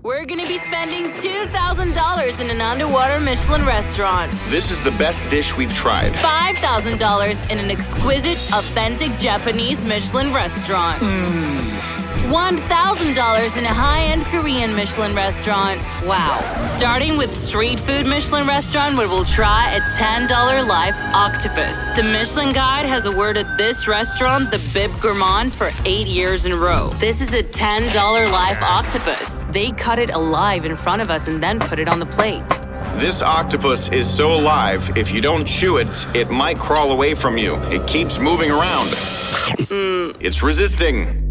We're gonna be spending $2,000 in an underwater Michelin restaurant. This is the best dish we've tried. $5,000 in an exquisite, authentic Japanese Michelin restaurant. $1,000 in a high-end Korean Michelin restaurant. Wow. Starting with street food Michelin restaurant where we'll try a $10 live octopus. The Michelin Guide has awarded this restaurant the Bib Gourmand for 8 years in a row. This is a $10 live octopus. They cut it alive in front of us and then put it on the plate. This octopus is so alive, if you don't chew it, it might crawl away from you. It keeps moving around. It's resisting.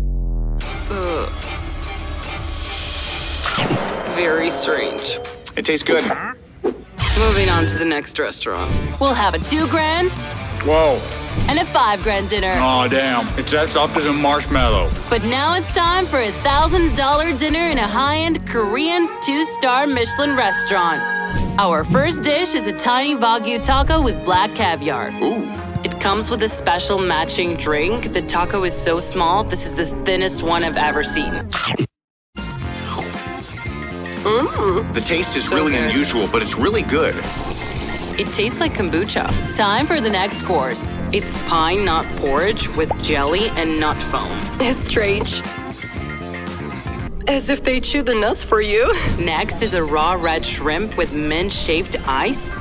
Very strange. It tastes good. Moving on to the next restaurant. We'll have a $2,000 Whoa. and a $5,000 dinner. Aw, damn. It's that soft as a marshmallow. But now it's time for a $1,000 dinner in a high-end Korean 2-star Michelin restaurant. Our first dish is a tiny Wagyu taco with black caviar. Ooh. It comes with a special matching drink. The taco is so small, this is the thinnest one I've ever seen. The taste is really good. unusual, but it's really good. It tastes like kombucha. Time for the next course. It's pine nut porridge with jelly and nut foam. It's strange. As if they chew the nuts for you. Next is a raw red shrimp with mint-shaved ice.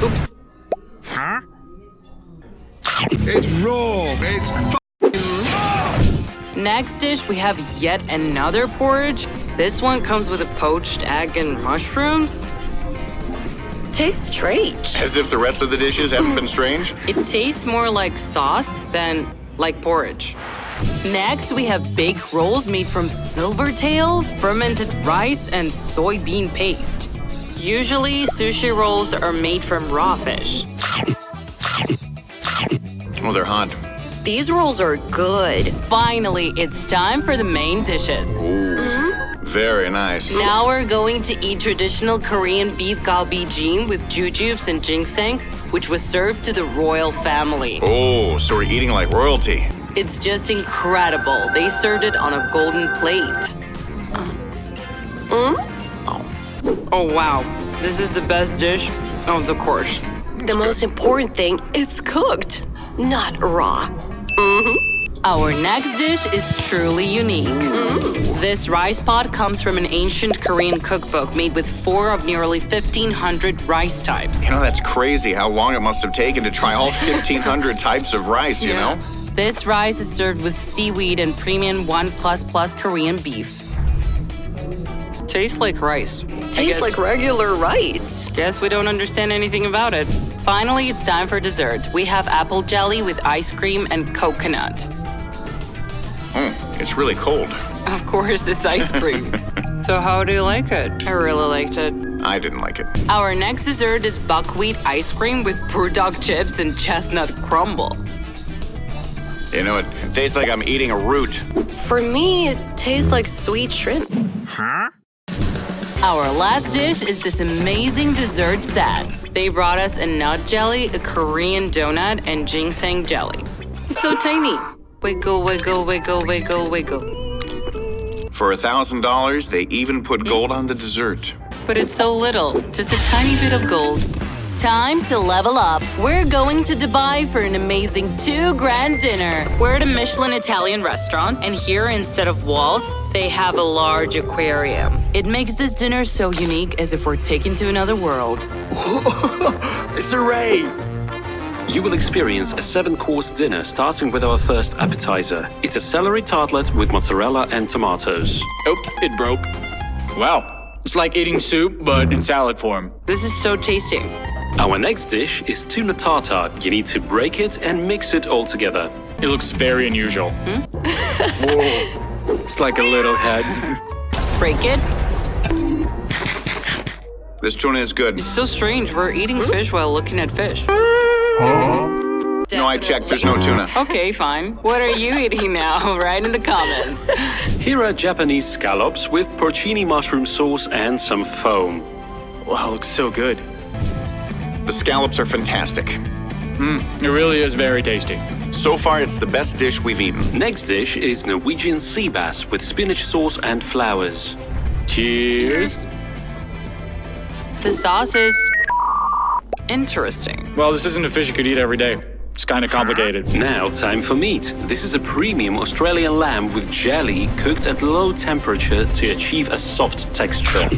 Oops. It's raw. It's Next dish, we have yet another porridge. This one comes with a poached egg and mushrooms. Tastes strange. As if the rest of the dishes haven't been strange. It tastes more like sauce than like porridge. Next, we have baked rolls made from silvertail, fermented rice, and soybean paste. Usually, sushi rolls are made from raw fish. Oh, they're hot. These rolls are good. Finally, it's time for the main dishes. Very nice. Now we're going to eat traditional Korean beef galbijjim with jujubes and ginseng, which was served to the royal family. Oh, so we're eating like royalty. It's just incredible. They served it on a golden plate. Oh, wow. This is the best dish of the course. The most important thing, it's cooked, not raw. Our next dish is truly unique. This rice pot comes from an ancient Korean cookbook made with 4 of nearly 1,500 rice types. You know, that's crazy how long it must have taken to try all 1,500 types of rice, you know? This rice is served with seaweed and premium 1++ Korean beef. Tastes like rice. Tastes like regular rice. Guess we don't understand anything about it. Finally, it's time for dessert. We have apple jelly with ice cream and coconut. It's really cold. Of course, it's ice cream. So how do you like it? I really liked it. I didn't like it. Our next dessert is buckwheat ice cream with burdock chips and chestnut crumble. You know, it tastes like I'm eating a root. For me, it tastes like sweet shrimp. Our last dish is this amazing dessert set. They brought us a nut jelly, a Korean donut, and ginseng jelly. It's so tiny. Wiggle, wiggle, wiggle, wiggle, wiggle. For $1,000, they even put gold on the dessert. But it's so little, just a tiny bit of gold. Time to level up. We're going to Dubai for an amazing $2,000 dinner. We're at a Michelin Italian restaurant, and here, instead of walls, they have a large aquarium. It makes this dinner so unique, as if we're taken to another world. It's a ray! You will experience a 7-course dinner starting with our first appetizer. It's a celery tartlet with mozzarella and tomatoes. Oh, it broke. Wow. It's like eating soup, but in salad form. This is so tasty. Our next dish is tuna tartar. You need to break it and mix it all together. It looks very unusual. Whoa. It's like a little head. Break it. This tuna is good. It's so strange. We're eating fish while looking at fish. No, I checked. There's no tuna. Okay, fine. What are you eating now? Write in the comments. Here are Japanese scallops with porcini mushroom sauce and some foam. Wow, looks so good. The scallops are fantastic. It really is very tasty. So far, it's the best dish we've eaten. Next dish is Norwegian sea bass with spinach sauce and flowers. Cheers. The sauce is interesting. Well, this isn't a fish you could eat every day. It's kind of complicated. Now, time for meat. This is a premium Australian lamb with jelly cooked at low temperature to achieve a soft texture.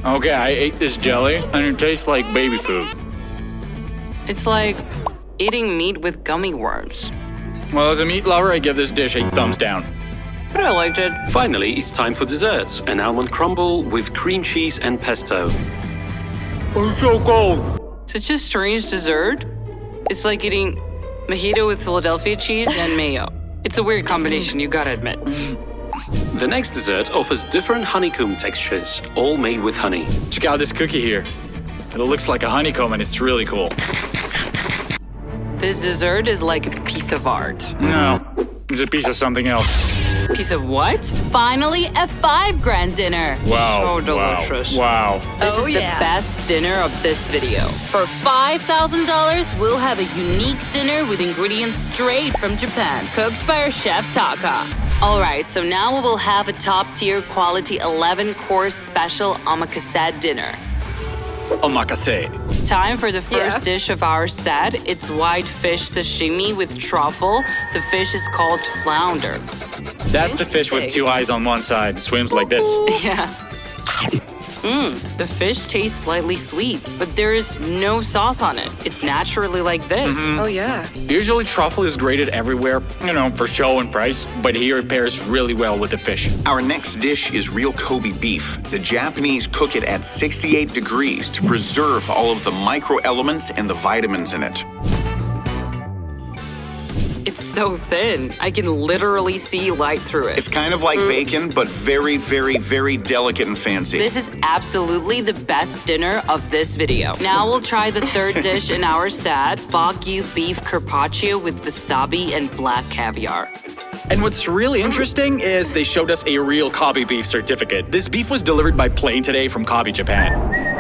Okay, I ate this jelly, and it tastes like baby food. It's like eating meat with gummy worms. Well, as a meat lover, I give this dish a thumbs down. But I liked it. Finally, it's time for desserts. An almond crumble with cream cheese and pesto. It's so cold. Such a strange dessert. It's like eating mojito with Philadelphia cheese and mayo. It's a weird combination, you gotta admit. The next dessert offers different honeycomb textures, all made with honey. Check out this cookie here. It looks like a honeycomb, and it's really cool. This dessert is like a piece of art. No, it's a piece of something else. Piece of what? Finally, a $5,000 dinner. Wow. So delicious. Wow. This Oh, is yeah. the best dinner of this video. For $5,000, we'll have a unique dinner with ingredients straight from Japan, cooked by our chef Taka. All right, so now we will have a top-tier quality 11-course special omakase dinner. Omakase. Time for the first Yeah. dish of our set. It's white fish sashimi with truffle. The fish is called flounder. That's the fish with Interesting. 2 eyes on one side. It swims like this. Yeah. The fish tastes slightly sweet, but there is no sauce on it. It's naturally like this. Oh, yeah. Usually truffle is graded everywhere, for show and price, but here it pairs really well with the fish. Our next dish is real Kobe beef. The Japanese cook it at 68 degrees to preserve all of the microelements and the vitamins in it. It's so thin. I can literally see light through it. It's kind of like bacon, but very, very, very delicate and fancy. This is absolutely the best dinner of this video. Now we'll try the third dish in our set, Wagyu beef carpaccio with wasabi and black caviar. And what's really interesting is they showed us a real Kobe beef certificate. This beef was delivered by plane today from Kobe, Japan.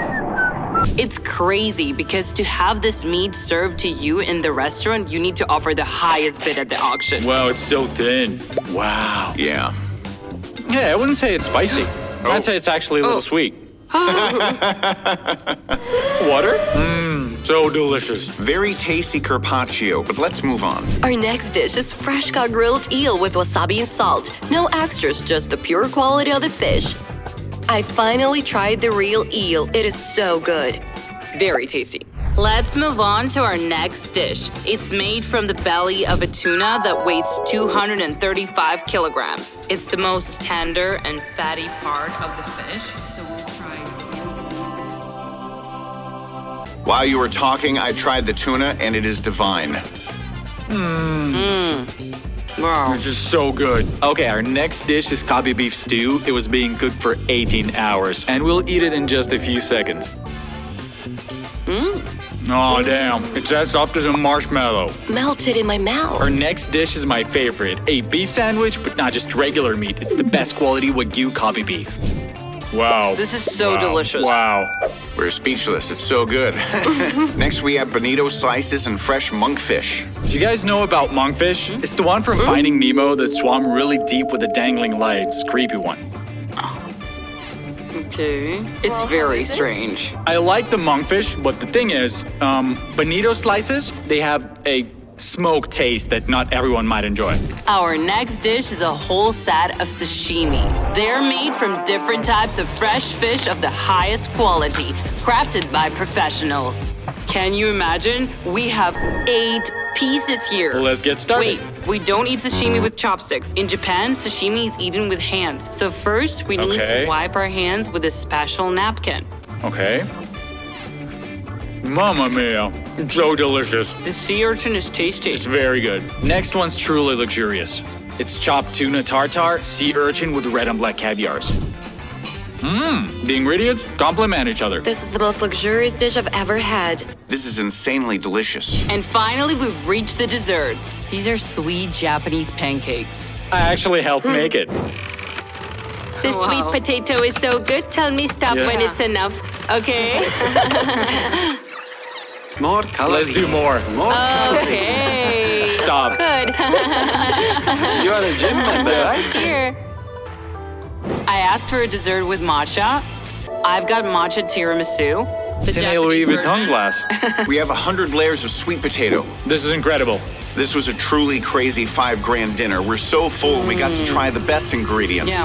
It's crazy because to have this meat served to you in the restaurant, you need to offer the highest bid at the auction. Wow, it's so thin. Wow. Yeah. Yeah, I wouldn't say it's spicy. I'd say it's actually a little sweet. Water? So delicious. Very tasty carpaccio, but let's move on. Our next dish is fresh caught grilled eel with wasabi and salt. No extras, just the pure quality of the fish. I finally tried the real eel. It is so good. Very tasty. Let's move on to our next dish. It's made from the belly of a tuna that weighs 235 kilograms. It's the most tender and fatty part of the fish, so we'll try. While you were talking, I tried the tuna, and it is divine. Wow. This is so good. Okay, our next dish is Kobe beef stew. It was being cooked for 18 hours, and we'll eat it in just a few seconds. Oh, damn. It's as soft as a marshmallow. Melted in my mouth. Our next dish is my favorite. A beef sandwich, but not just regular meat. It's the best quality Wagyu Kobe beef. Wow. This is so delicious. Wow. We're speechless. It's so good. Next, we have bonito slices and fresh monkfish. Do you guys know about monkfish? It's the one from Finding Nemo that swam really deep with the dangling legs. Creepy one. Okay. It's very strange. I like the monkfish, but the thing is, bonito slices, they have a smoke taste that not everyone might enjoy. Our next dish is a whole set of sashimi. They're made from different types of fresh fish of the highest quality, crafted by professionals. Can you imagine? We have 8 pieces here. Let's get started. Wait, we don't eat sashimi with chopsticks. In Japan, sashimi is eaten with hands. So first, we need Okay. to wipe our hands with a special napkin. Okay. Mamma mia. It's so delicious. The sea urchin is tasty. It's very good. Next one's truly luxurious. It's chopped tuna tartare, sea urchin with red and black caviars. The ingredients complement each other. This is the most luxurious dish I've ever had. This is insanely delicious. And finally, we've reached the desserts. These are sweet Japanese pancakes. I actually helped make it. The Wow. sweet potato is so good. Tell me stop Yeah. when it's enough. Okay? More calories. Let's do more. More calories. Okay. Stop. Good. You are a gym member, right? Here. I asked for a dessert with matcha. I've got matcha tiramisu. The It's in a Louis Japanese Vuitton version. glass. We have 100 layers of sweet potato. This is incredible. This was a truly crazy $5 grand dinner. We're so full, we got to try the best ingredients. Yeah.